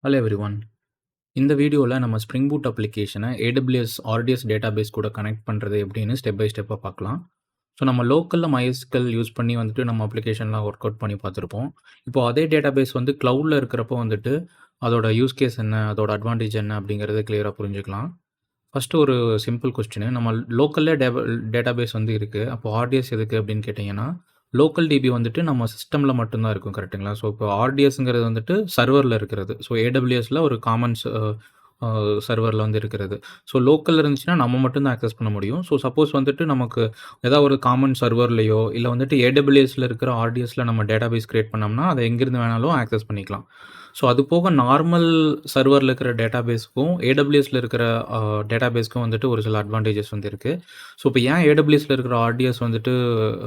Hello everyone. இந்த வீடியோல நம்ம ஸ்ப்ரிங் பூட் அப்ளிகேஷன AWS RDS டேட்டாபேஸ் கூட கனெக்ட் பண்றது எப்படின்னு ஸ்டெப் பை ஸ்டெப்பா பார்க்கலாம். ஸோ நம்ம லோக்கல்ல MySQL யூஸ் பண்ணி வந்துட்டு நம்ம அப்ளிகேஷன்லாம் ஒர்க் அவுட் பண்ணி பார்த்துருப்போம். இப்போ அதே டேட்டாபேஸ் வந்து கிளவுட்ல இருக்கிறப்போ வந்துட்டு அதோட யூஸ் கேஸ் என்ன? அதோட அட்வான்டேஜ் என்ன? அப்படிங்கிறத கிளியரா புரிஞ்சுக்கலாம். ஃபர்ஸ்ட்டு ஒரு சிம்பிள் கொஸ்டினு. நம்ம லோக்கல்லே டேட்டாபேஸ் வந்து இருக்கு. அப்போ RDS எதுக்கு அப்படின்னு கேட்டிங்கன்னா, லோக்கல் டிபி வந்துட்டு நம்ம சிஸ்டம்ல மட்டும் தான் இருக்கும் கரெக்ட்டுங்களா? ஸோ இப்போ RDSங்கிறது வந்துட்டு சர்வர்ல இருக்கிறது. ஸோ AWSல ஒரு காமன் அ சர்வர்ல வந்து இருக்கிறது. ஸோ லோக்கல்ல இருந்துச்சுன்னா நம்ம மட்டும் தான் ஆக்சஸ் பண்ண முடியும். ஸோ சப்போஸ் வந்துட்டு நமக்கு ஏதாவது ஒரு காமன் சர்வர்லயோ, இல்ல வந்துட்டு AWSல இருக்கிற RDSல நம்ம டேட்டாபேஸ் கிரியேட் பண்ணோம்னா, அத எங்கிருந்து வேணாலும் ஆக்சஸ் பண்ணிக்கலாம். ஸோ அது போக நார்மல் சர்வர்ல இருக்கிற டேட்டாபேஸ்க்கும், AWSல இருக்கிற அ டேட்டாபேஸ்க்கும் வந்துட்டு ஒரு சில அட்வான்டேஜஸ் வந்து இருக்கு. ஸோ இப்போ ஏன் AWSல இருக்கிற RDS வந்துட்டு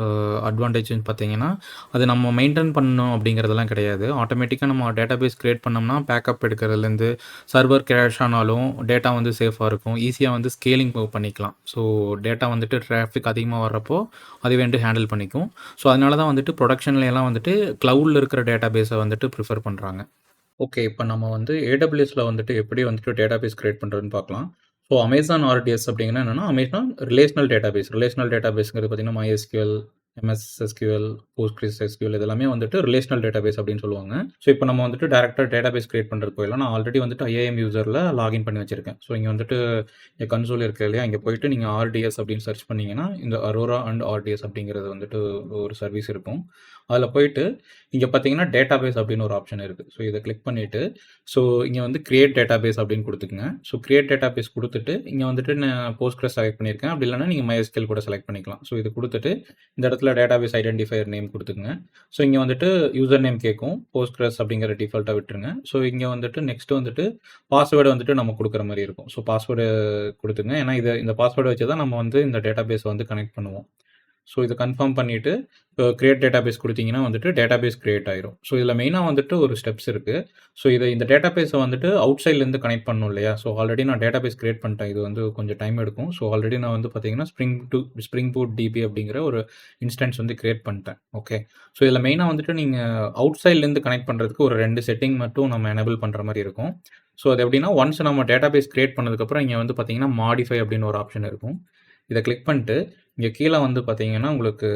அ அட்வான்டேஜ்ன்னு பார்த்தீங்கன்னா, அது நம்ம மெயின்டெயின் பண்ணணும் அப்படிங்கிறதெல்லாம் கிடையாது. ஆட்டோமேட்டிக்கா நம்ம டேட்டாபேஸ் கிரியேட் பண்ணோம்னா, பேக்கப் எடுக்கிறதுலேருந்து, சர்வர் கிராஷ் ஆனாலும் டேட்டா வந்து சேஃபா இருக்கும். ஈஸியா வந்து ஸ்கேலிங் பண்ணிக்கலாம். ஸோ டேட்டா வந்துட்டு டிராஃபிக் அதிகமா வர்றப்போ, அதுவே வந்து ஹேண்டில் பண்ணிக்கும். ஸோ அதனால தான் வந்துட்டு புரொடக்ஷன்ல எல்லாம் வந்துட்டு கிளவுட்ல இருக்கிற டேட்டாபேஸ வந்துட்டு பிரிஃபர் பண்றாங்க. ஓகே. இப்ப நம்ம வந்து AWSல வந்துட்டு எப்படி வந்துட்டு டேட்டாபேஸ் கிரியேட் பண்றதுன்னு பார்க்கலாம். ஸோ Amazon RDS அப்படிங்கன்னா என்னன்னா, Amazon ரிலேஷனல் டேட்டாபேஸ். ரிலேஷனல் டேட்டாபேஸ்ங்கிறது பார்த்தீங்கன்னா, MySQL, MS SQL, PostgreSQL இது எல்லாமே வந்துட்டு ரிலேஷனல் டேட்டாபேஸ் அப்படின்னு சொல்லுவாங்க. ஸோ இப்போ நம்ம வந்துட்டு டைரக்ட்டா டேட்டாபேஸ் கிரியேட் பண்றதுக்கு போயிடலாம். நான் ஆல்ரெடி வந்துட்டு IAM யூசர்ல லாகின் பண்ணி வச்சிருக்கேன். ஸோ இங்க வந்துட்டு என் கன்சோல் இருக்கு இல்லையா? இங்க போயிட்டு நீங்க RDS அப்படின்னு சர்ச் பண்ணீங்கன்னா, இந்த அரோரா அண்ட் RDS அப்படிங்கிறது வந்துட்டு ஒரு சர்வீஸ் இருக்கும். அதுல போயிட்டு இங்க பார்த்தீங்கன்னா, டேட்டாபேஸ் அப்படின்னு ஒரு ஆப்ஷன் இருக்கு. ஸோ இத கிளிக் பண்ணிட்டு, ஸோ இங்க வந்து கிரியேட் டேட்டாபேஸ் அப்படின்னு குடுத்துக்கங்க. ஸோ கிரியேட் டேட்டாபேஸ் குடுத்துட்டு, இங்க வந்துட்டு நான் Postgres செலக்ட் பண்ணியிருக்கேன். அப்படி இல்லன்னா நீங்க MySQL கூட செலக்ட் பண்ணிக்கலாம். ஸோ இது குடுத்துட்டு, இந்த இடத்துல டேட்டாபேஸ் ஐடென்டிஃபையர் நேம் குடுத்துக்கங்க. ஸோ இங்க வந்துட்டு யூசர் நேம் கேட்கும். Postgres அப்படிங்கிற டிஃபால்ட்டா விட்டுருங்க. ஸோ இங்க வந்துட்டு நெக்ஸ்ட் வந்துட்டு பாஸ்வேர்ட் வந்துட்டு நம்ம குடுக்குற மாரி இருக்கும். ஸோ பாஸ்வேர்டு குடுத்துங்க. ஏன்னா இந்த பாஸ்வேர்ட வச்சு தான் நம்ம வந்து இந்த டேட்டாபேஸ வந்து கனெக்ட் பண்ணுவோம். ஸோ இத கன்ஃபார்ம் பண்ணிட்டு, கிரியேட் டேட்டாபேஸ் குடுத்தீங்கன்னா வந்துட்டு டேட்டாபேஸ் கிரியேட் ஆயிரும். ஸோ இதில மெயினா வந்துட்டு ஒரு ஸ்டெப்ஸ் இருக்கு. ஸோ இந்த டேட்டாபேஸ வந்துட்டு அவுட் சைட்லேருந்து கனெக்ட் பண்ணணும் இல்லையா? ஸோ ஆல்ரெடி நான் டேட்டாபேஸ் கிரியேட் பண்ணிட்டேன். இது வந்து கொஞ்சம் டைம் எடுக்கும். ஸோ ஆல்ரெடி நான் வந்து பார்த்தீங்கன்னா, ஸ்ப்ரிங் பூட் டிபி அப்படிங்கிற ஒரு இன்ஸ்டன்ஸ் வந்து கிரியேட் பண்ணிட்டேன். ஓகே. ஸோ இதில மெயினா வந்துட்டு நீங்க அவுட் சைட்லேருந்து கனெக்ட் பண்றதுக்கு ஒரு 2 செட்டிங் மட்டும் நம்ம எனேபிள் பண்ற மாரி இருக்கும். ஸோ அது எப்படின்னா, ஒன்ஸ் நம்ம டேட்டாபேஸ் கிரியேட் பண்ணதுக்கப்புறம் இங்க வந்து பார்த்தீங்கன்னா, மாடிஃபை அப்படின்னு ஒரு ஆப்ஷன் இருக்கும். இத கிளிக் பண்ணிட்டு, இங்க கீழ வந்து பார்த்தீங்கன்னா, உங்களுக்கு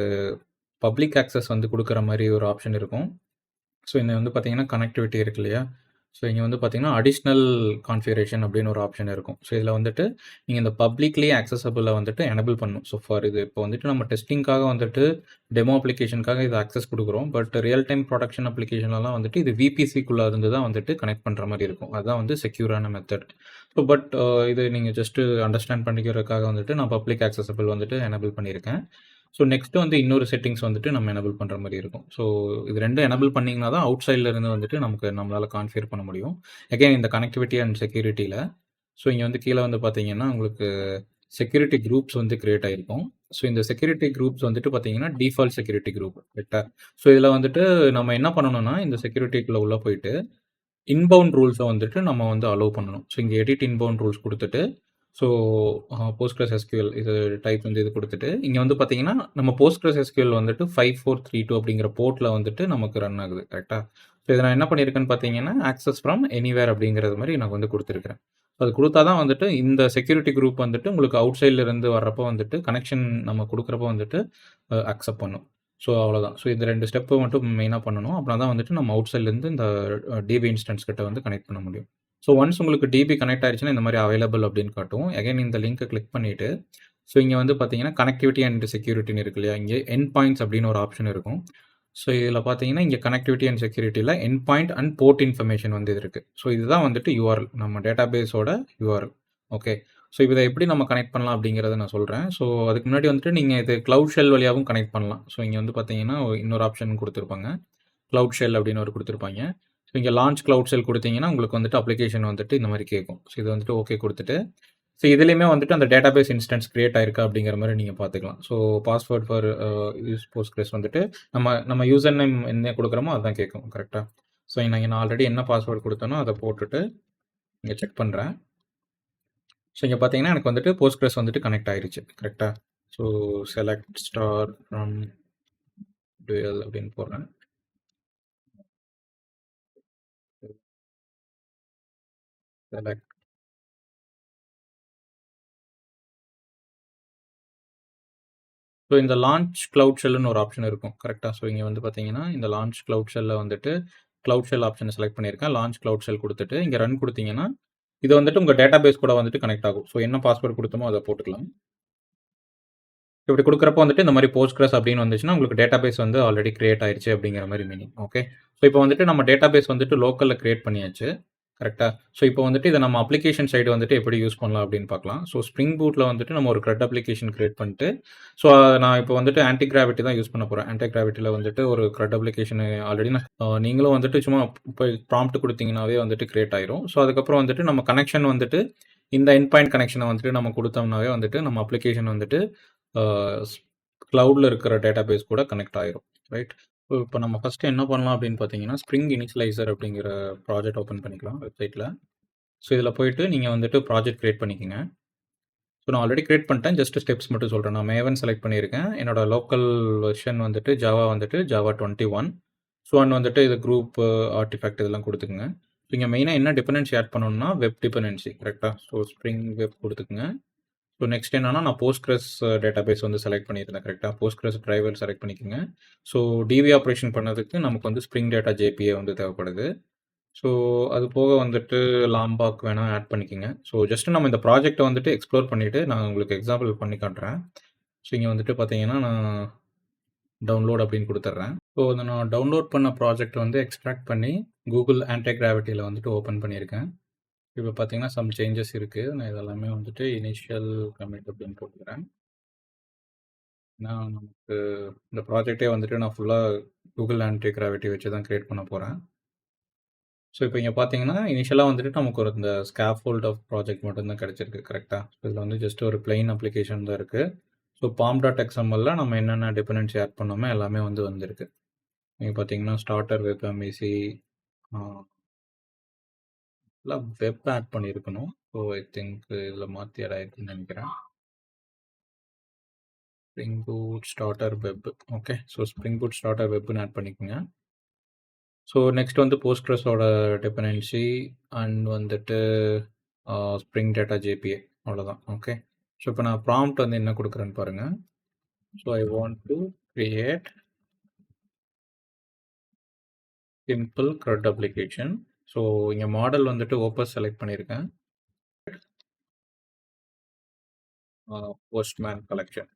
பப்ளிக் ஆக்சஸ் வந்து குடுக்குற மாரி ஒரு ஆப்ஷன் இருக்கும். ஸோ இங்க வந்து பார்த்தீங்கன்னா, கனெக்டிவிட்டி இருக்கு இல்லையா? ஸோ இங்க வந்து பார்த்தீங்கன்னா, அடிஷனல் கான்ஃபிகரேஷன் அப்படின்னு ஒரு ஆப்ஷன் இருக்கும். ஸோ இதில வந்துட்டு நீங்க இந்த பப்ளிக்லி ஆக்சஸபிள வந்துட்டு எனேபிள் பண்ணணும். ஸோ ஃபார் இது இப்போ வந்துட்டு நம்ம டெஸ்டிங்காக வந்துட்டு டெமோ அப்ளிகேஷனுக்காக இது ஆக்சஸ் குடுக்குறோம். பட் ரியல் டைம் புரொடக்ஷன் அப்ளிகேஷன்லலாம் வந்துட்டு இது VPCக்குள்ள இருந்து தான் வந்துட்டு கனெக்ட் பண்ற மாரி இருக்கும். அதுதான் வந்து செக்யூரான மெத்தட். ஸோ பட் இது நீங்க ஜஸ்ட் அண்டர்ஸ்டாண்ட் பண்ணிக்கிறதுக்காக வந்துட்டு நான் பப்ளிக் ஆக்சஸபிள் வந்துட்டு எனேபிள் பண்ணியிருக்கேன். ஸோ நெக்ஸ்ட் வந்து இன்னொரு செட்டிங்ஸ் வந்துட்டு நம்ம எனேபிள் பண்ற மாரி இருக்கும். ஸோ இது 2ம் எனேபிள் பண்ணீங்கன்னா தான் அவுட் சைட்ல இருந்து வந்துட்டு நம்மளால கான்ஃபிகர் பண்ண முடியும். அகைன் இந்த கனெக்டிவிட்டி அண்ட் செக்யூரிட்டில ஸோ இங்க வந்து கீழ வந்து பார்த்தீங்கன்னா, உங்களுக்கு செக்யூரிட்டி குரூப்ஸ் வந்து கிரியேட் ஆயிருக்கும். ஸோ இந்த செக்யூரிட்டி குரூப்ஸ் வந்துட்டு பார்த்தீங்கன்னா, டிஃபால்ட் செக்யூரிட்டி குரூப் கரெக்ட்டா? ஸோ இதில வந்துட்டு நம்ம என்ன பண்ணணும்னா, இந்த செக்யூரிட்டிக்குள்ள உள்ள போயிட்டு, இன்பவுண்ட் ரூல்ஸ வந்துட்டு நம்ம வந்து அலோவ் பண்ணணும். ஸோ இங்க எடிட் இன்பவுண்ட் ரூல்ஸ் குடுத்துட்டு, ஸோ Postgres SQL இது டைப் வந்து இது குடுத்துட்டு, இங்க வந்து பார்த்தீங்கன்னா, நம்ம Postgres SQL வந்துட்டு 5432 அப்படிங்கிற போர்ட்ல வந்துட்டு நமக்கு ரன் ஆகுது. கரெக்ட்டா? ஸோ இத நான் என்ன பண்ணியிருக்கேன்னு பார்த்தீங்கன்னா, ஆக்சஸ் ஃப்ரம் எனிவேர் அப்படிங்கிறது மாரி நான் வந்து குடுத்துருக்கிறேன். அது குடுத்தா தான் வந்துட்டு இந்த செக்யூரிட்டி குரூப் வந்துட்டு உங்களுக்கு அவுட் சைட்ல இருந்து வர்றப்போ வந்துட்டு கனெக்ஷன் நம்ம குடுக்குறப்போ வந்துட்டு அக்செப்ட் பண்ணும். ஸோ அவ்வளோதான். ஸோ இந்த 2 ஸ்டெப் மட்டும் மெயினா பண்ணணும். அப்பனா தான் வந்துட்டு நம்ம அவுட் சைட்ல இருந்து இந்த டிபி இன்ஸ்டன்ஸ் கிட்ட வந்து கனெக்ட் பண்ண முடியும். ஸோ ஒன்ஸ் உங்களுக்கு டிபி கனெக்ட் ஆயிருச்சுன்னா, இந்த மாரி அவைலபிள் அப்படின்னு காட்டும். அகைன் இந்த லிங்க்க கிளிக் பண்ணிட்டு, ஸோ இங்க வந்து பார்த்தீங்கன்னா, கனெக்டிவிட்டி அண்ட் செக்யூரிட்டின்னு இருக்கு இல்லையா? இங்க எண்ட் பாயிண்ட்ஸ் அப்படின்னு ஒரு ஆப்ஷன் இருக்கும். ஸோ இதில பார்த்தீங்கன்னா, இங்க கனெக்டிவிட்டி அண்ட் செக்யூரிட்டில end point and port information வந்து இது இருக்கு. ஸோ இதுதான் வந்துட்டு URL. நம்ம டேட்டாபேஸோட URL. ஓகே. ஸோ இத எப்படி நம்ம கனெக்ட் பண்ணலாம் அப்படிங்கிறத நான் சொல்றேன். ஸோ அதுக்கு முன்னாடி வந்துட்டு நீங்க இது கிளவுட் ஷெல் வழியாவும் கனெக்ட் பண்ணலாம். ஸோ இங்க வந்து பார்த்தீங்கன்னா, இன்னொரு ஆப்ஷன் குடுத்திருப்பாங்க. கிளவுட் ஷெல் அப்படின்னு ஒரு குடுத்திருப்பாங்க. ஸோ இங்க லான்ச் கிளவுட் ஷெல் குடுத்தீங்கன்னா, உங்களுக்கு வந்துட்டு அப்ளிகேஷன் வந்துட்டு இந்த மாரி கேட்கும். ஸோ இது வந்துட்டு ஓகே குடுத்துட்டு, ஸோ இதுலயுமே வந்துட்டு அந்த டேட்டாபேஸ் இன்ஸ்டன்ஸ் கிரியேட் ஆயிருக்கா அப்படிங்கிற மாரி நீங்க பார்த்துக்கலாம். So password for use Postgres வந்துட்டு நம்ம யூசர் நேம் என்ன குடுக்குறோமோ அதான் கேட்கும். கரெக்ட்டா? ஸோ நான் ஆல்ரெடி என்ன பாஸ்வேர்ட் குடுத்தேனோ அத போட்டுட்டு இங்க செக் பண்றேன். ஸோ இங்க பார்த்தீங்கன்னா, எனக்கு வந்துட்டு Postgres வந்துட்டு கனெக்ட் ஆயிருச்சு. கரெக்ட்டா? So select star from dual அப்படின்னு போடுறேன். செலக்ட். ஸோ இந்த லான்ச் கிளவுட் ஷெல்லுன்னு ஒரு ஆப்ஷன் இருக்கும். கரெக்ட்டா? ஸோ இங்க வந்து பார்த்தீங்கன்னா, இந்த லான்ச் கிளவுட் ஷெல்ல வந்துட்டு கிளவுட் ஷெல் ஆப்ஷன செலக்ட் பண்ணியிருக்கேன். லான்ச் கிளவுட் ஷெல் குடுத்துட்டு, இங்க ரன் குடுத்தீங்கன்னா, இது வந்துட்டு உங்க டேட்டாபேஸ் கூட வந்துட்டு கனெக்ட் ஆகும். ஸோ என்ன பாஸ்வேர்ட் குடுத்தோமோ அத போட்டுக்கலாம். இப்படி குடுக்குறப்போ வந்துட்டு இந்த மாரி Postgres அப்படின்னு வந்துச்சுன்னா, உங்களுக்கு டேட்டாபேஸ் வந்து ஆல்ரெடி கிரியேட் ஆயிருச்சு அப்படிங்கிற மாரி மீனிங். ஓகே. ஸோ இப்போ வந்துட்டு நம்ம டேட்டாபேஸ் வந்துட்டு லோக்கல்ல கிரியேட் பண்ணியாச்சு. கரெக்ட்டா? ஸோ இப்போ வந்துட்டு இத நம்ம அப்ளிகேஷன் சைடு வந்துட்டு எப்படி யூஸ் பண்ணலாம் அப்படின்னு பார்க்கலாம். ஸோ ஸ்ப்ரிங் பூட்ல வந்துட்டு நம்ம ஒரு CRUD அப்ளிகேஷன் கிரியேட் பண்ணிட்டு, ஸோ நான் இப்போ வந்துட்டு ஆன்டி கிராவிட்டி தான் யூஸ் பண்ண போறேன். ஆன்டி கிராவிட்டில வந்துட்டு ஒரு CRUD அப்ளிகேஷன் ஆல்ரெடி நான் நீங்களும் வந்துட்டு சும்மா போய் ப்ராம்ப்ட் குடுத்தீங்கன்னாவே வந்துட்டு கிரியேட் ஆயிரும். ஸோ அதுக்கப்புறம் வந்துட்டு நம்ம கனெக்ஷன் வந்துட்டு இந்த எண்ட் பாயிண்ட் கனெக்ஷன வந்துட்டு நம்ம குடுத்தோம்னாவே வந்துட்டு நம்ம அப்ளிகேஷன் வந்துட்டு அ கிளவுட்ல இருக்கிற டேட்டாபேஸ் கூட கனெக்ட் ஆயிரும். ரைட். ஸோ இப்போ நம்ம ஃபர்ஸ்ட்டு என்ன பண்ணலாம் அப்படின்னு பார்த்தீங்கன்னா, ஸ்ப்ரிங் இனிஷியலைசர் அப்படிங்கிற ப்ராஜெக்ட் ஓப்பன் பண்ணிக்கலாம் வெப்சைட்ல. ஸோ இதில போயிட்டு நீங்க வந்துட்டு ப்ராஜெக்ட் கிரியேட் பண்ணிக்கங்க. ஸோ நான் ஆல்ரெடி கிரியேட் பண்ணிட்டேன். ஜஸ்ட் ஸ்டெப்ஸ் மட்டும் சொல்றேன். நான் மேவன் செலக்ட் பண்ணியிருக்கேன். என்னோட லோக்கல் வெர்ஷன் வந்துட்டு ஜாவா வந்துட்டு ஜாவா 21. ஸோ அண்ட் வந்துட்டு இது குரூப் ஆர்டிஃபேக்ட் இதெல்லாம் குடுத்துக்கங்க. இங்க மெயினா என்ன டிபெண்டன்சி ஆட் பண்ணணும்னா, வெப் டிபெண்டன்சி கரெக்ட்டா? ஸோ ஸ்ப்ரிங் வெப் குடுத்துக்கங்க. ஸோ நெக்ஸ்ட் என்னன்னா, நான் Postgres டேட்டாபேஸ் வந்து செலக்ட் பண்ணியிருந்தேன் கரெக்ட்டா? Postgres டிரைவர் செலக்ட் பண்ணிக்கங்க. ஸோ டிபி ஆப்பரேஷன் பண்ணதுக்கு நமக்கு வந்து ஸ்ப்ரிங் டேட்டா ஜேபிஏ வந்து தேவைப்படுது. ஸோ அது போக வந்துட்டு லாம்பாக் வேணா ஆட் பண்ணிக்கங்க. ஸோ ஜஸ்ட் நம்ம இந்த ப்ராஜெக்ட்ட வந்துட்டு எக்ஸ்ப்ளோர் பண்ணிட்டு, நான் உங்களுக்கு எக்ஸாம்பிள் பண்ணி காட்டுறேன். ஸோ இங்க வந்துட்டு பார்த்தீங்கன்னா, நான் டவுன்லோட் அப்படின்னு குடுத்துடுறேன். ஸோ அத நான் டவுன்லோட் பண்ண ப்ராஜெக்ட் வந்து எக்ஸ்ட்ராக்ட் பண்ணி Google ஆன்டி கிராவிட்டில வந்துட்டு ஓப்பன் பண்ணியிருக்கேன். இப்போ பார்த்தீங்கன்னா, சம் சேஞ்சஸ் இருக்கு. நான் இதெல்லாமே வந்துட்டு இனிஷியல் கமிட் அப்படின்னு போட்டுக்கிறேன். நான் நமக்கு இந்த ப்ராஜெக்ட்டே வந்துட்டு நான் ஃபுல்லா Google ஆன்டி கிராவிட்டி வச்சு தான் கிரியேட் பண்ண போறேன். ஸோ இப்போ இங்க பார்த்தீங்கன்னா, இனிஷியலா வந்துட்டு நமக்கு ஒரு இந்த ஸ்கேஃபோல்ட் ஆஃப் ப்ராஜெக்ட் மட்டும் தான் கிடைச்சிருக்கு. கரெக்ட்டா? இதில வந்து ஜஸ்ட் ஒரு பிளெயின் அப்ளிகேஷன் தான் இருக்கு. ஸோ pom.xmlல நம்ம என்னென்ன டிபெண்டன்சி ஆட் பண்ணோமோ எல்லாமே வந்து வந்திருக்கு. நீங்க பார்த்தீங்கன்னா, ஸ்டார்ட்டர் வெப் எம்விசி ஆ எல்லாம் வெப் ஆட் பண்ணியிருக்கணும். ஸோ ஐ திங்க் இதில மாத்தி ஆட் ஆயிருக்குன்னு நெனைக்கிறேன். Spring boot starter web. Okay. So spring boot starter வெப்ன்னு ஆட் பண்ணிக்கங்க. ஸோ நெக்ஸ்ட் வந்து Postgresஓட டிபெண்டன்சி அண்ட் வந்துட்டு ஸ்ப்ரிங் டேட்டா ஜேபிஏ அவ்வளோதான். ஓகே. ஸோ இப்போ நான் ப்ராம்ப்ட் வந்து என்ன குடுக்குறேன்னு பாருங்க. So I want to create simple CRUD application. So இங்க மாடல் வந்துட்டு ஓப்பஸ் செலக்ட் பண்ணியிருக்கேன். Postman collection.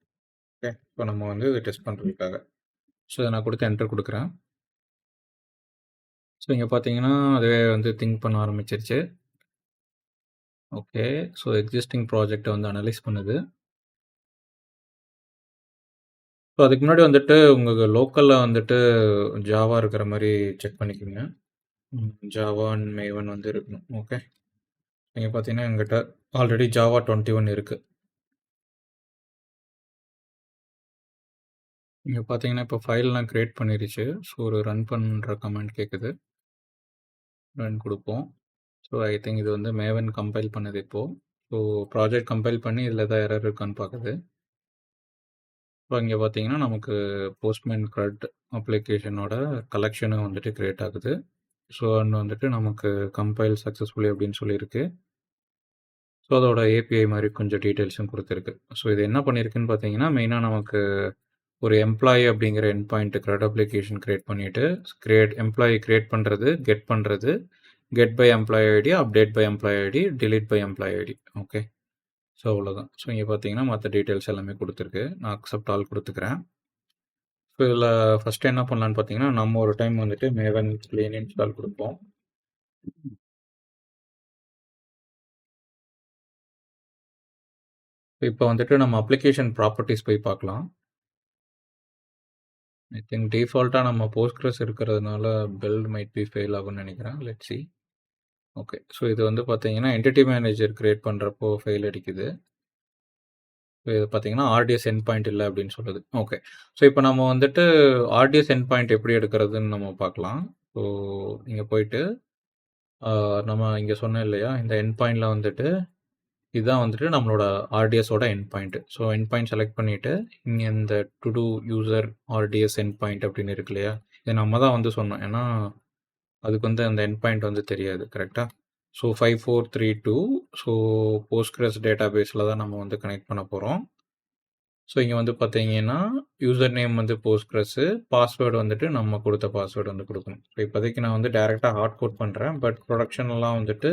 ஓகே. இப்போ நம்ம வந்து இத டெஸ்ட் பண்றதுக்காக. ஸோ இத நான் குடுத்து என்டர் குடுக்குறேன். ஸோ இங்க பார்த்தீங்கன்னா, அதுவே வந்து திங்க் பண்ண ஆரம்பிச்சிருச்சு. ஓகே. ஸோ எக்ஸிஸ்டிங் ப்ராஜெக்ட்ட வந்து அனலைஸ் பண்ணுது. ஸோ அதுக்கு முன்னாடி வந்துட்டு உங்க லோக்கல்ல வந்துட்டு ஜாவா இருக்கிற மாரி செக் பண்ணிக்கங்க. ஜாவா அண்ட் மேவன் வந்து இருக்கணும். ஓகே. நீங்க பார்த்தீங்கன்னா, என்கிட்ட ஆல்ரெடி ஜாவா 21 இருக்கு. இங்க பார்த்தீங்கன்னா, இப்போ ஃபைல்லாம் கிரியேட் பண்ணிருச்சு. ஸோ ஒரு ரன் பண்ற கமாண்ட் கேட்குது. ரன் குடுப்போம். ஸோ ஐ திங்க் இது வந்து மேவன் கம்பைல் பண்ணுது இப்போ. ஸோ ப்ராஜெக்ட் கம்பைல் பண்ணி இதில ஏதாவது எரர் இருக்கான்னு பார்க்குது. ஸோ இங்க பார்த்தீங்கன்னா, நமக்கு போஸ்ட்மேன் CRUD அப்ளிகேஷனோட கலெக்ஷனும் வந்துட்டு கிரியேட் ஆகுது. ஸோ அண்ட் வந்துட்டு நமக்கு கம்பைல் சக்ஸஸ்ஃபுல்லி அப்படின்னு சொல்லியிருக்கு. ஸோ அதோட ஏபிஐ மாரி கொஞ்சம் டீட்டெயில்ஸும் குடுத்துருக்கு. ஸோ இது என்ன பண்ணியிருக்குன்னு பார்த்தீங்கன்னா, மெயினா நமக்கு ஒரு எம்ப்ளாயி அப்படிங்கிற end point CRUD application create பண்ணிட்டு, எம்ப்ளாயி கிரியேட் பண்றது, get by employee ID, update by employee ID, delete by employee ID. Okay. So அவ்வளோதான். ஸோ இங்க பார்த்தீங்கன்னா, மத்த டீட்டெயில்ஸ் எல்லாமே குடுத்துருக்கு. நான் அக்செப்ட் ஆல் குடுத்துக்கிறேன். ஸோ இதில ஃபர்ஸ்ட்டு என்ன பண்ணலான்னு பார்த்தீங்கன்னா, நம்ம ஒரு டைம் வந்துட்டு மேவன் க்ளீன் இன்ஸ்டால் குடுப்போம். இப்போ வந்துட்டு நம்ம அப்ளிகேஷன் ப்ராப்பர்ட்டீஸ் போய் பார்க்கலாம். ஐ திங்க் டிஃபால்ட்டா நம்ம Postgres இருக்கிறதுனால பில்ட் மைட் பி ஃபெயில் ஆகும்னு நெனைக்கிறேன். Let's see. ஓகே. ஸோ இது வந்து பார்த்தீங்கன்னா, என்டிட்டி மேனேஜர் கிரியேட் பண்றப்போ ஃபெயில் அடிக்குது. இது பார்த்தீங்கன்னா, ஆர்டிஎஸ் எண்ட் பாயிண்ட் இல்ல அப்படின்னு சொல்லுது. ஓகே. ஸோ இப்போ நம்ம வந்துட்டு ஆர்டிஎஸ் எண்ட் பாயிண்ட் எப்படி எடுக்கிறதுன்னு நம்ம பார்க்கலாம். ஸோ இங்க போயிட்டு நம்ம இங்க சொன்னேன் இல்லையா? இந்த எண்ட் பாயிண்ட்ல வந்துட்டு இதுதான் வந்துட்டு நம்மளோட ஆர்டிஎஸோட end point. So end point select பண்ணிட்டு, இங்க இந்த to do user RDS end point அப்படின்னு இருக்கு இல்லையா? இத நம்ம தான் வந்து சொன்னோம். ஏன்னா, அதுக்கு வந்து அந்த எண்ட் பாயிண்ட் வந்து தெரியாது. கரெக்ட்டா? ஸோ 5432 ஸோ போஸ்ட்கிரஸ் டேட்டாபேஸில் தான் நம்ம வந்து கனெக்ட் பண்ண போகிறோம். ஸோ இங்கே வந்து பார்த்தீங்கன்னா யூசர் நேம் வந்து போஸ்ட்கிரஸ்ஸு, பாஸ்வேர்டு வந்துட்டு நம்ம கொடுத்த பாஸ்வேர்டு வந்து கொடுக்கணும். ஸோ இப்போதைக்கு நான் வந்து டேரெக்டாக ஹார்ட் கோட் பண்ணுறேன். பட் ப்ரொடக்ஷன்லாம் வந்துட்டு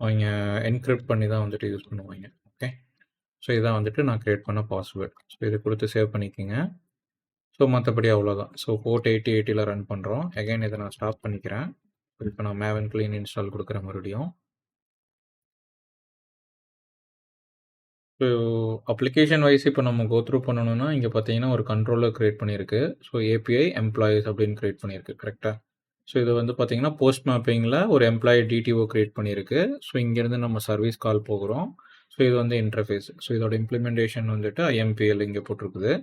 அவங்க என்கிரிப்ட் பண்ணி தான் வந்துட்டு யூஸ் பண்ணுவாங்க. ஓகே. ஸோ இதான் வந்துட்டு நான் க்ரியேட் பண்ண பாஸ்வேர்டு. ஸோ இதை கொடுத்து சேவ் பண்ணிக்கோங்க. ஸோ மற்றபடி அவ்வளோதான். ஸோ போர்ட் 8080ல் ரன் பண்ணுறோம். அகைன் இதை நான் ஸ்டாப் பண்ணிக்கிறேன். இப்போ நான் மேவன் க்ளீன் இன்ஸ்டால் கொடுக்குறேன் மறுபடியும். ஸோ அப்ளிகேஷன் வைஸ் இப்போ நம்ம கோ த்ரூ பண்ணணும்னா இங்கே பார்த்தீங்கன்னா ஒரு கண்ட்ரோலர் க்ரியேட் பண்ணியிருக்கு. ஸோ ஏபிஐ எம்ப்ளாயீஸ் அப்படின்னு க்ரியேட் பண்ணியிருக்கு. கரெக்டாக. ஸோ இது வந்து பார்த்தீங்கன்னா போஸ்ட் மேப்பிங்கில் ஒரு எம்ப்ளாயி டிடிஓ க்ரியேட் பண்ணியிருக்கு. ஸோ இங்கேருந்து நம்ம சர்வீஸ் கால் போகிறோம். ஸோ இது வந்து இன்டர்ஃபேஸ். ஸோ இதோட இம்ப்ளிமெண்டேஷன் வந்துட்டு ஐஎம்பிஎல் இங்கே போட்டிருக்குது.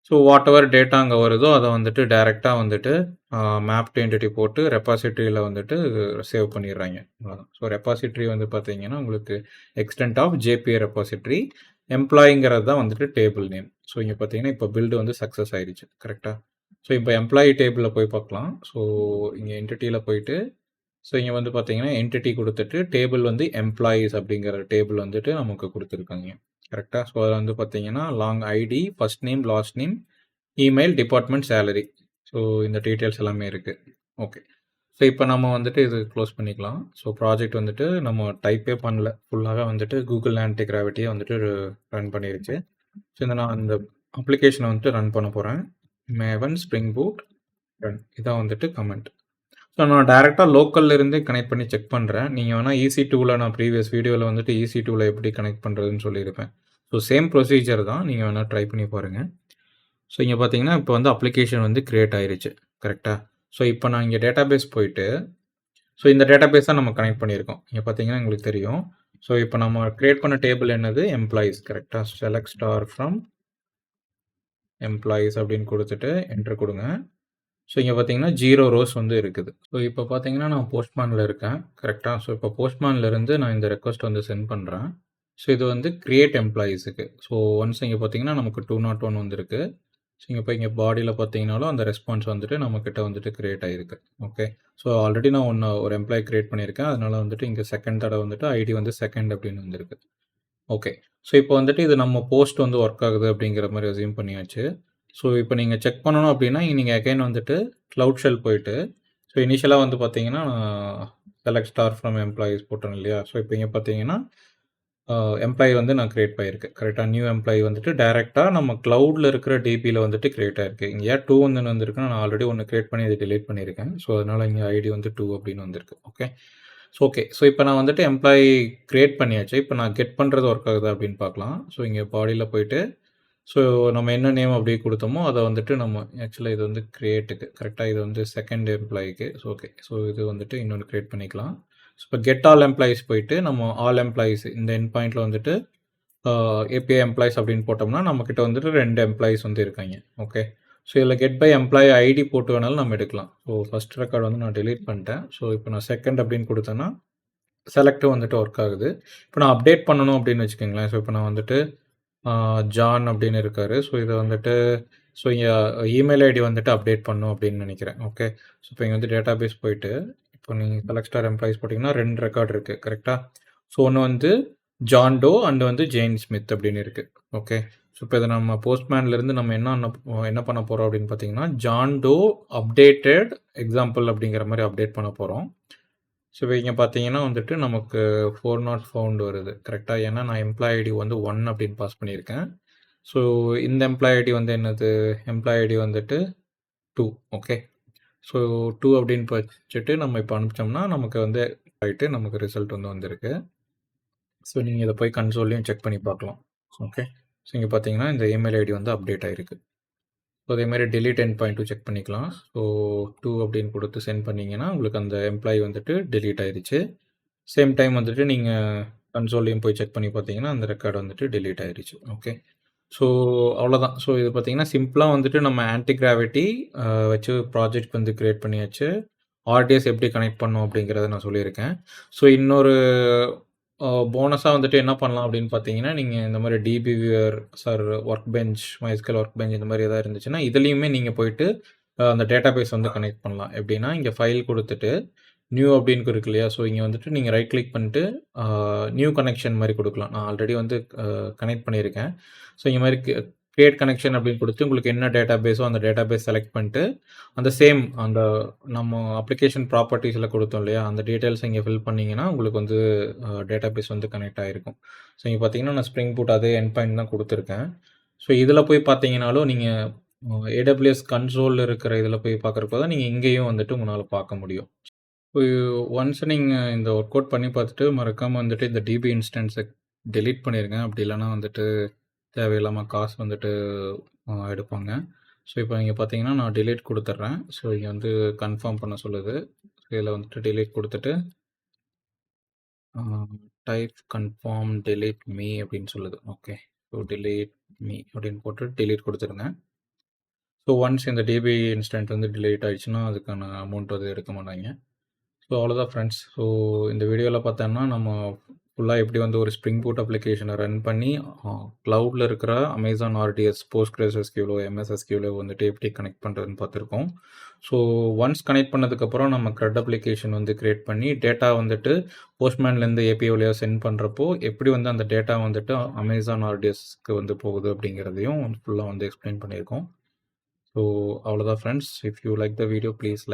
ஸோ வாட் எவர் டேட்டா அங்கே வருதோ அதை வந்துட்டு டைரெக்டாக வந்துட்டு மேப்டு என்டிட்டி போட்டு ரெப்பாசிட்ரியில் வந்துட்டு சேவ் பண்ணிடுறாங்க. அவ்வளோதான். ஸோ ரெப்பாசிட்ரி வந்து பார்த்தீங்கன்னா உங்களுக்கு எக்ஸ்டென்ட் ஆஃப் ஜேபிஏ ரெப்பாசிட்ரி. எம்ப்ளாயிங்கிறது தான் வந்துட்டு டேபிள் நேம். ஸோ இங்கே பார்த்தீங்கன்னா இப்போ பில்டு வந்து சக்ஸஸ் ஆயிடுச்சு. கரெக்டாக. ஸோ இப்போ எம்ப்ளாயி டேபிளில் போய் பார்க்கலாம். ஸோ இங்கே என்டிட்டியில் போயிட்டு ஸோ இங்கே வந்து பார்த்தீங்கன்னா என்டிட்டி கொடுத்துட்டு டேபிள் வந்து எம்ப்ளாயீஸ் அப்படிங்கிற டேபிள் வந்துட்டு நமக்கு கொடுத்துருக்காங்க. கரெக்டாக. ஸோ அதில் வந்து பார்த்தீங்கன்னா long ID, first name, last name, email, department, salary. So இந்த டீட்டெயில்ஸ் எல்லாமே இருக்குது. ஓகே. ஸோ இப்போ நம்ம வந்துட்டு இது க்ளோஸ் பண்ணிக்கலாம். ஸோ ப்ராஜெக்ட் வந்துட்டு நம்ம டைப்பே பண்ணல. ஃபுல்லாகவே வந்துட்டு கூகுள் ஆன்டி கிராவிட்டியை வந்துட்டு ரன் பண்ணிருச்சு. ஸோ இந்த நான் அந்த அப்ளிகேஷனை வந்துட்டு ரன் பண்ண போகிறேன். Maven spring boot run. இதான் வந்துட்டு கமெண்ட். ஸோ நான் டேரெக்டாக லோக்கல்ல இருந்தே கனெக்ட் பண்ணி செக் பண்ணுறேன். நீங்கள் வேணால் EC2ல நான் ப்ரீவியஸ் வீடியோவில் வந்துட்டு EC2ல எப்படி கனெக்ட் பண்ணுறதுன்னு சொல்லியிருப்பேன். ஸோ சேம் ப்ரொசீஜர் தான். நீங்கள் வேணால் ட்ரை பண்ணி பாருங்கள். ஸோ இங்கே பார்த்தீங்கன்னா இப்போ வந்து அப்ளிகேஷன் வந்து க்ரியேட் ஆயிருச்சு. கரெக்டாக. ஸோ இப்போ நான் இங்கே டேட்டாபேஸ் போயிட்டு ஸோ இந்த டேட்டாபேஸ் தான் நம்ம கனெக்ட் பண்ணியிருக்கோம். இங்கே பார்த்தீங்கன்னா உங்களுக்கு தெரியும். ஸோ இப்போ நம்ம க்ரியேட் பண்ண டேபிள் என்னது? எம்ப்ளாயீஸ். கரெக்டாக. செலக்ட் ஸ்டார் ஃப்ரம் எம்ப்ளாயீஸ் அப்படின்னு கொடுத்துட்டு என்ட்ரு கொடுங்க. ஸோ இங்கே பார்த்தீங்கன்னா 0 ரோஸ் வந்து இருக்குது. ஸோ இப்போ பார்த்தீங்கன்னா நான் போஸ்ட்மேனில் இருக்கேன். கரெக்டாக. ஸோ இப்போ போஸ்ட்மேன்லேருந்து நான் இந்த ரெக்வஸ்ட் வந்து சென்ட் பண்ணுறேன். ஸோ இது வந்து கிரியேட் எம்ப்ளாயீஸுக்கு. ஸோ ஒன்ஸ் இங்கே பார்த்தீங்கன்னா நமக்கு 201 வந்துருக்கு. ஸோ இங்கே போய் இங்கே பாடியில் பார்த்தீங்கனாலும் அந்த ரெஸ்பான்ஸ் வந்துட்டு நம்மக்கிட்ட வந்துட்டு கிரியேட் ஆகிருக்கு. ஓகே. ஸோ ஆல்ரெடி நான் ஒரு எம்ப்ளாயி கிரியேட் பண்ணியிருக்கேன். அதனால் வந்துட்டு இங்கே செகண்ட் தடவை வந்துட்டு ஐடி வந்து செகண்ட் அப்படின்னு வந்திருக்கு. ஓகே. ஸோ இப்போ வந்துட்டு இது நம்ம போஸ்ட் வந்து ஒர்க் ஆகுது அப்படிங்கிற மாதிரி அசியூம் பண்ணியாச்சு. ஸோ இப்போ நீங்கள் செக் பண்ணணும் அப்படின்னா நீங்கள் அகைன் வந்துட்டு க்ளவுட் ஷெல் போயிட்டு ஸோ இனிஷியலாக வந்து பார்த்தீங்கன்னா செலக்ட் ஸ்டார் ஃப்ரம் எம்ப்ளாயீஸ் போட்டோம் இல்லையா? ஸோ இப்போ இங்கே பார்த்தீங்கன்னா எம்ப்ளாயி வந்து நான் கிரியேட் பண்ணியிருக்கேன். கரெக்டாக. நியூ எம்ப்ளாயி வந்துட்டு டேரெக்டாக நம்ம க்ளவுடில் இருக்கிற டிபியில் வந்துட்டு கிரியேட் ஆயிருக்கு. இங்கே ஏன் 2 வந்து வந்துருக்குன்னா நான் ஆல்ரெடி ஒன்று கிரியேட் பண்ணி அதை டிலீட் பண்ணியிருக்கேன். ஸோ அதனால் இங்கே ஐடி வந்து 2 அப்படின்னு வந்திருக்கு. ஓகே. So okay. ஸோ இப்போ நான் வந்துட்டு எம்ப்ளாயி கிரியேட் பண்ணியாச்சு. இப்போ நான் கெட் பண்ணுறது ஒர்க் ஆகுதா அப்படின்னு பார்க்கலாம். ஸோ இங்கே பாடியில் போயிட்டு ஸோ நம்ம என்ன நேம் அப்படி கொடுத்தோமோ அதை வந்துட்டு நம்ம ஆக்சுவலாக இது வந்து கிரியேட்டுக்கு. கரெக்டாக. இது வந்து செகண்ட் எம்ப்ளாயிக்கு. So okay. ஸோ இது வந்துட்டு இன்னொன்று கிரியேட் பண்ணிக்கலாம். ஸோ இப்போ கெட் ஆல் எம்ப்ளாயீஸ் போயிட்டு நம்ம ஆல் எம்ப்ளாயீஸ் இந்த எண்ட் பாயிண்டில் வந்துட்டு ஏபிஐ எம்ப்ளாயீஸ் அப்படின்னு போட்டோம்னா நம்மக்கிட்ட வந்துட்டு 2 எம்ப்ளாயீஸ் வந்து இருக்காங்க. ஓகே. ஸோ இதில் கெட் பை எம்ப்ளாயி ஐடி போட்டு வேணாலும் நம்ம எடுக்கலாம். ஸோ ஃபஸ்ட் ரெக்கார்டு வந்து நான் டெலீட் பண்ணிட்டேன். ஸோ இப்போ நான் செகண்ட் அப்படின்னு கொடுத்தேன்னா செலக்டும் வந்துட்டு ஒர்க் ஆகுது. இப்போ நான் அப்டேட் பண்ணணும் அப்படின்னு வச்சுக்கோங்களேன். ஸோ இப்போ நான் வந்துட்டு ஜான் அப்படின்னு இருக்காரு. ஸோ இதை வந்துட்டு ஸோ இங்கே இமெயில் ஐடி வந்துட்டு அப்டேட் பண்ணணும் அப்படின்னு நினைக்கிறேன். ஓகே. ஸோ இப்போ இங்கே வந்து டேட்டாபேஸ் போயிட்டு இப்போ நீங்கள் செலக்ட் ஸ்டார் எம்ப்ளாயீஸ் போட்டிங்கன்னா 2 ரெக்கார்டு இருக்குது. கரெக்டாக. ஸோ ஒன்று வந்து ஜான் டோ அண்ட் வந்து ஜெயின் ஸ்மித் அப்படின்னு இருக்குது. ஓகே. ஸோ இப்போ இதை நம்ம போஸ்ட்மேன்லேருந்து நம்ம என்ன பண்ண போகிறோம் அப்படின்னு பார்த்தீங்கன்னா ஜான் டோ அப்டேட்டட் எக்ஸாம்பிள் அப்படிங்கிற மாதிரி அப்டேட் பண்ண போகிறோம். ஸோ இப்போ இங்கே பார்த்தீங்கன்னா வந்துட்டு நமக்கு 4 நாட் ஃபவுண்ட் வருது. கரெக்டாக. ஏன்னா நான் எம்ப்ளாயி ஐடி வந்து 1 அப்படின்னு பாஸ் பண்ணியிருக்கேன். ஸோ இந்த எம்ப்ளாயி ஐடி வந்து என்னது? எம்ப்ளாயி ஐடி வந்துட்டு 2. ஓகே. ஸோ 2 அப்படின்னு வச்சுட்டு நம்ம இப்போ அனுப்பிச்சோம்னா நமக்கு வந்து ஆகிட்டு நமக்கு ரிசல்ட் வந்து வந்திருக்கு. ஸோ நீங்கள் இதை போய் கன்சோல்லையும் செக் பண்ணி பார்க்கலாம். ஓகே. ஸோ இங்கே பார்த்தீங்கன்னா இந்த இமெயில் ஐடி வந்து அப்டேட் ஆகிருக்கு. ஸோ அதேமாதிரி delete எண்ட் பாயிண்ட்டும் செக் பண்ணிக்கலாம். ஸோ 2 அப்படின்னு கொடுத்து சென்ட் பண்ணிங்கன்னா உங்களுக்கு அந்த எம்ப்ளாயி வந்துட்டு delete ஆயிடுச்சு. சேம் டைம் வந்துட்டு நீங்கள் கன்சோல்லையும் போய் செக் பண்ணி பார்த்தீங்கன்னா அந்த ரெக்கார்டு வந்துட்டு delete ஆயிடுச்சு. ஓகே. ஸோ அவ்வளோதான். ஸோ இது பார்த்தீங்கன்னா சிம்பிளாக வந்துட்டு நம்ம ஆன்டி கிராவிட்டி வச்சு ப்ராஜெக்ட் வந்து க்ரியேட் பண்ணியாச்சு. ஆர்டிஎஸ் எப்படி கனெக்ட் பண்ணோம் அப்படிங்கிறத நான் சொல்லியிருக்கேன். ஸோ இன்னொரு போனஸாக வந்துட்டு என்ன பண்ணலாம் அப்படின்னு பார்த்தீங்கன்னா நீங்கள் இந்த மாதிரி DBeaver work bench, MySQL work bench இந்த மாதிரி எதாவது இருந்துச்சுன்னா இதுலேயுமே நீங்கள் போயிட்டு அந்த டேட்டாபேஸ் வந்து கனெக்ட் பண்ணலாம். எப்படின்னா இங்கே ஃபைல் கொடுத்துட்டு நியூ அப்படின்னு இருக்கு இல்லையா? ஸோ இங்க வந்துட்டு நீங்க ரைட் கிளிக் பண்ணிட்டு நியூ கனெக்ஷன் மாரி குடுக்கலாம். நான் ஆல்ரெடி வந்து கனெக்ட் பண்ணியிருக்கேன். ஸோ இந்த மாரி கிரியேட் கனெக்ஷன் அப்படின்னு குடுத்து உங்களுக்கு என்ன டேட்டாபேஸோ அந்த டேட்டாபேஸ் செலக்ட் பண்ணிட்டு, அந்த சேம் அந்த நம்ம அப்ளிகேஷன் ப்ராப்பர்ட்டீஸ்ல குடுத்தோம் இல்லையா? அந்த டீட்டெயில்ஸ இங்க ஃபில் பண்ணீங்கன்னா, உங்களுக்கு வந்து டேட்டாபேஸ் வந்து கனெக்ட் ஆயிருக்கும். ஸோ இங்க பார்த்தீங்கன்னா, நான் ஸ்ப்ரிங் பூட் அதே எண்ட் பாயிண்ட் தான் குடுத்துருக்கேன். ஸோ இதில போய் பார்த்தீங்கனாலும், நீங்க AWS கன்சோல்ல இருக்கிற இதில போய் பார்க்கறப்போ தான் நீங்க இங்கேயும் வந்துட்டு உங்கனால பார்க்க முடியும். ஒன்ஸ் நீங்க இந்த ஒர்க் அவுட் பண்ணி பார்த்துட்டு, மறக்காம வந்துட்டு இந்த டிபி இன்ஸ்டன்ஸ டெலீட் பண்ணிருங்க. அப்படி இல்லன்னா வந்துட்டு தேவையில்லாம காசு வந்துட்டு எடுப்பாங்க. ஸோ இப்போ இங்க பார்த்தீங்கன்னா, நான் டெலீட் குடுத்துர்றேன். ஸோ இங்க வந்து கன்ஃபார்ம் பண்ண சொல்லுது. இதில வந்துட்டு டெலீட் குடுத்துட்டு, அ டைப் கன்ஃபார்ம் டெலீட் மீ அப்படின்னு சொல்லுது. ஓகே. ஸோ டெலீட் மீ அப்படின்னு போட்டு டெலீட் குடுத்துருங்க. ஸோ ஒன்ஸ் இந்த டிபி இன்ஸ்டன்ட் வந்து டெலீட் ஆயிடுச்சுன்னா, அதுக்கான அமௌண்ட் வந்து எடுக்க மாட்டாய்ங்க. ஸோ அவ்வளோதான் ஃப்ரெண்ட்ஸ். ஸோ இந்த வீடியோவில் பார்த்தோன்னா நம்ம ஃபுல்லாக எப்படி வந்து ஒரு ஸ்ப்ரிங் பூட் அப்ளிகேஷனை ரன் பண்ணி க்ளவுடில் இருக்கிற அமேசான் ஆர்டிஎஸ், போஸ்ட்கிரஸ்எஸ்கியூலோ, எம்எஸ்எஸ்கியூலோ வந்துட்டு எப்படி கனெக்ட் பண்ணுறதுன்னு பார்த்துருக்கோம். ஸோ ஒன்ஸ் கனெக்ட் பண்ணதுக்கப்புறம் நம்ம க்ரெட் அப்ளிகேஷன் வந்து க்ரியேட் பண்ணி டேட்டா வந்துட்டு போஸ்ட்மேன்லேருந்து ஏபிஐ வழியாக சென்ட் பண்ணுறப்போ எப்படி வந்து அந்த டேட்டா வந்துட்டு அமேசான் ஆர்டிஎஸ்க்கு வந்து போகுது அப்படிங்கிறதையும் ஃபுல்லாக வந்து எக்ஸ்பிளைன் பண்ணியிருக்கோம். ஸோ அவ்வளோதான் friends. If you like the video please